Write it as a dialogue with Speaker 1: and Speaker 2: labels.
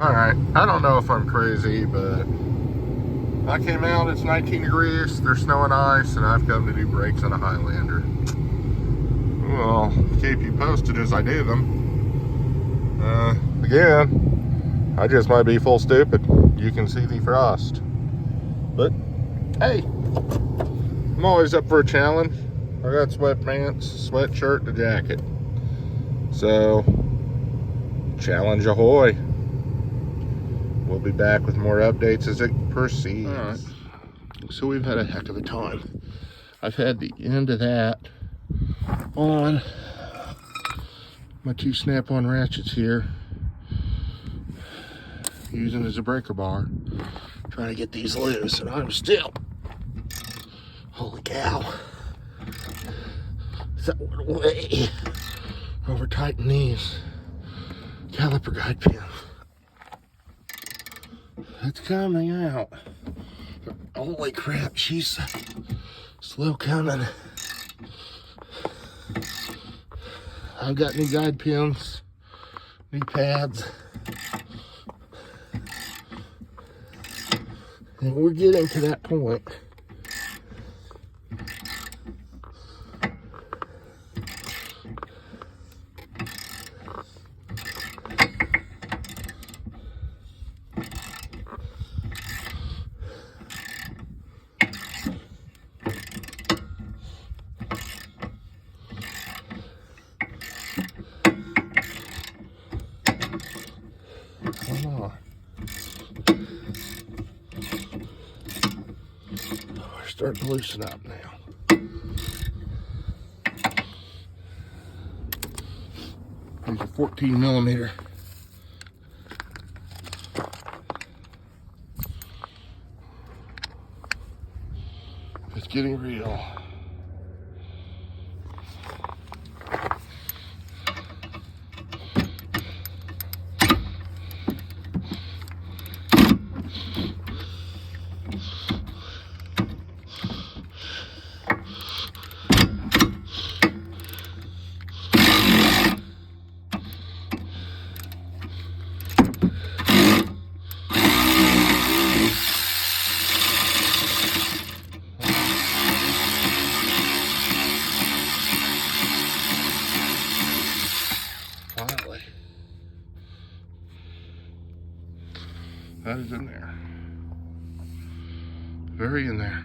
Speaker 1: All right, I don't know if I'm crazy, but I came out, it's 19 degrees, there's snow and ice, and I've come to do brakes on a Highlander. Well, keep you posted as I do them. Again, I just might be full stupid. You can see the frost. But, hey, I'm always up for a challenge. I got sweatpants, sweatshirt, and a jacket. So, challenge ahoy. We'll be back with more updates as it proceeds. All right. So we've had a heck of a time. I've had the end of that on my two snap-on ratchets here, using as a breaker bar, trying to get these loose, and I'm still, holy cow, that went away over tighten these caliper guide pins. It's coming out. Holy crap, she's slow coming. I've got new guide pins, new pads, and we're getting to that point. Come on. We're starting to loosen up now. These are 14 millimeter. It's getting real. Finally. That is in there. Very in there.